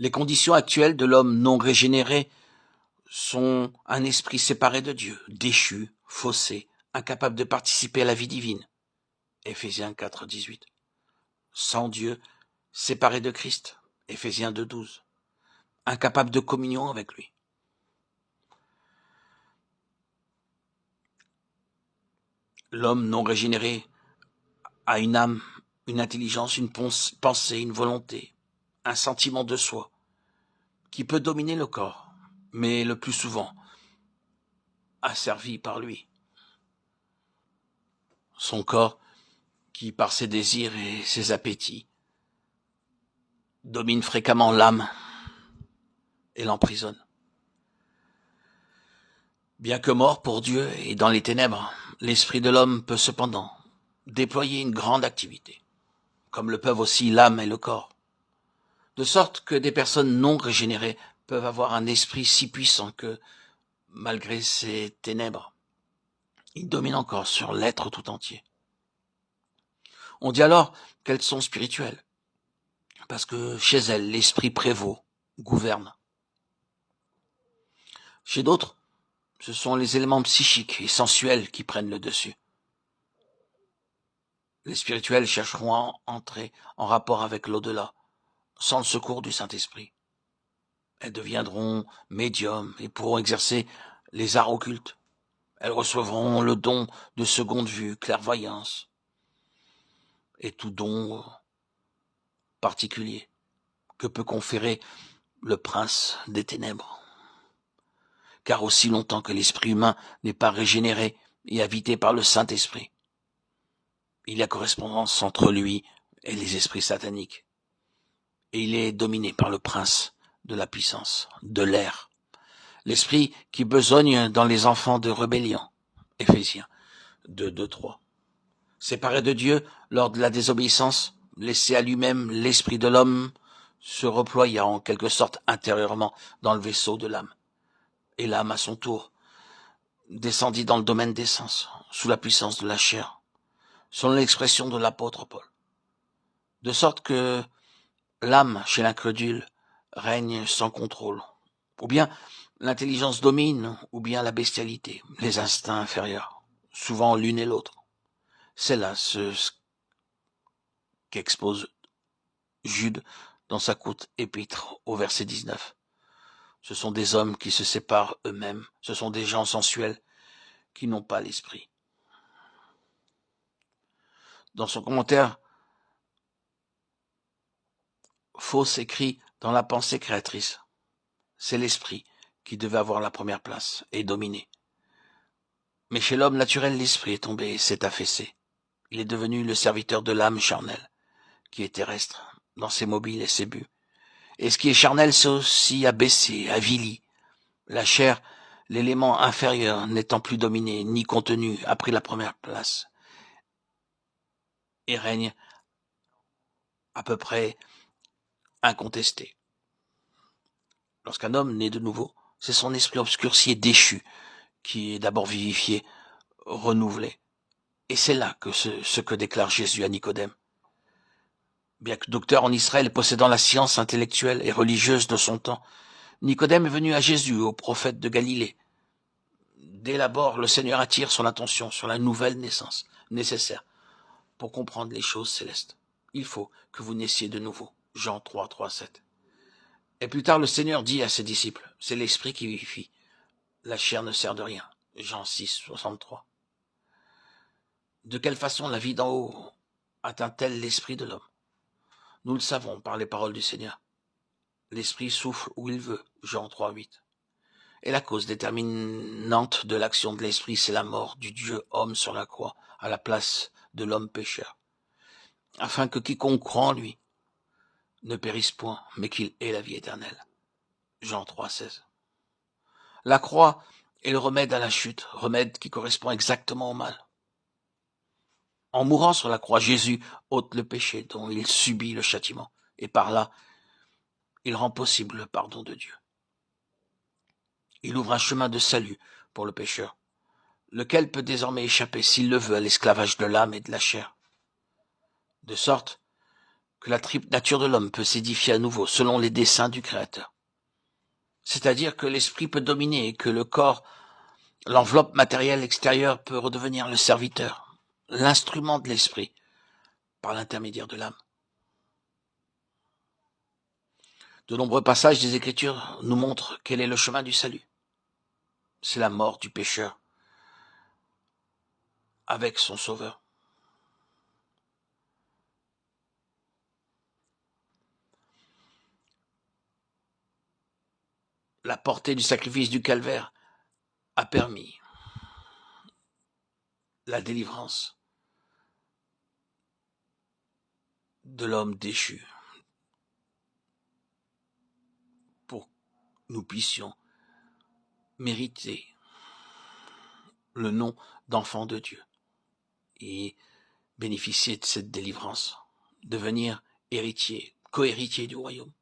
Les conditions actuelles de l'homme non régénéré sont un esprit séparé de Dieu, déchu, faussé, incapable de participer à la vie divine. Éphésiens 4, 18. Sans Dieu, séparé de Christ. Éphésiens 2, 12. Incapable de communion avec lui. L'homme non régénéré a une âme, une intelligence, une pensée, une volonté, un sentiment de soi, qui peut dominer le corps, mais le plus souvent, asservi par lui. Son corps, qui par ses désirs et ses appétits, domine fréquemment l'âme et l'emprisonne. Bien que mort pour Dieu et dans les ténèbres, l'esprit de l'homme peut cependant déployer une grande activité, comme le peuvent aussi l'âme et le corps. De sorte que des personnes non régénérées peuvent avoir un esprit si puissant que, malgré ces ténèbres, il domine encore sur l'être tout entier. On dit alors qu'elles sont spirituelles, parce que chez elles, l'esprit prévaut, gouverne. Chez d'autres, ce sont les éléments psychiques et sensuels qui prennent le dessus. Les spirituels chercheront à entrer en rapport avec l'au-delà, sans le secours du Saint-Esprit. Elles deviendront médiums et pourront exercer les arts occultes. Elles recevront le don de seconde vue, clairvoyance, et tout don particulier que peut conférer le prince des ténèbres. Car aussi longtemps que l'esprit humain n'est pas régénéré et habité par le Saint-Esprit, il y a correspondance entre lui et les esprits sataniques. Et il est dominé par le prince de la puissance, de l'air. L'esprit qui besogne dans les enfants de rébellion. Éphésiens 2, 2, 3. Séparé de Dieu lors de la désobéissance, laissé à lui-même, l'esprit de l'homme se reploya en quelque sorte intérieurement dans le vaisseau de l'âme. Et l'âme, à son tour, descendit dans le domaine des sens, sous la puissance de la chair, selon l'expression de l'apôtre Paul. De sorte que l'âme, chez l'incrédule, règne sans contrôle. Ou bien l'intelligence domine, ou bien la bestialité, les instincts inférieurs, souvent l'une et l'autre. C'est là ce qu'expose Jude dans sa courte épître au verset 19. Ce sont des hommes qui se séparent eux-mêmes, ce sont des gens sensuels qui n'ont pas l'esprit. Dans son commentaire, Fausse écrit dans la pensée créatrice. C'est l'esprit qui devait avoir la première place et dominer. Mais chez l'homme naturel, l'esprit est tombé et s'est affaissé. Il est devenu le serviteur de l'âme charnelle, qui est terrestre, dans ses mobiles et ses buts. Et ce qui est charnel, c'est aussi abaissé, avili. La chair, l'élément inférieur, n'étant plus dominé, ni contenu, a pris la première place. Et règne à peu près incontesté. Lorsqu'un homme naît de nouveau, c'est son esprit obscurci et déchu qui est d'abord vivifié, renouvelé. Et c'est là que ce que déclare Jésus à Nicodème. Bien que docteur en Israël et possédant la science intellectuelle et religieuse de son temps, Nicodème est venu à Jésus, au prophète de Galilée. Dès l'abord, le Seigneur attire son attention sur la nouvelle naissance nécessaire pour comprendre les choses célestes. Il faut que vous naissiez de nouveau. Jean 3, 3, 7. Et plus tard, le Seigneur dit à ses disciples, c'est l'esprit qui vivifie. La chair ne sert de rien. Jean 6, 63. De quelle façon la vie d'en haut atteint-elle l'esprit de l'homme? Nous le savons par les paroles du Seigneur. L'esprit souffle où il veut. Jean 3, 8. Et la cause déterminante de l'action de l'esprit, c'est la mort du Dieu homme sur la croix, à la place de l'homme pécheur, afin que quiconque croit en lui ne périsse point, mais qu'il ait la vie éternelle. Jean 3, 16. La croix est le remède à la chute, remède qui correspond exactement au mal. En mourant sur la croix, Jésus ôte le péché dont il subit le châtiment, et par là, il rend possible le pardon de Dieu. Il ouvre un chemin de salut pour le pécheur, lequel peut désormais échapper, s'il le veut, à l'esclavage de l'âme et de la chair. De sorte que la triple nature de l'homme peut s'édifier à nouveau selon les desseins du Créateur. C'est-à-dire que l'esprit peut dominer et que le corps, l'enveloppe matérielle extérieure peut redevenir le serviteur, l'instrument de l'esprit, par l'intermédiaire de l'âme. De nombreux passages des Écritures nous montrent quel est le chemin du salut. C'est la mort du pécheur avec son Sauveur. La portée du sacrifice du calvaire a permis la délivrance de l'homme déchu pour que nous puissions mériter le nom d'enfant de Dieu et bénéficier de cette délivrance, devenir héritier, co-héritier du royaume.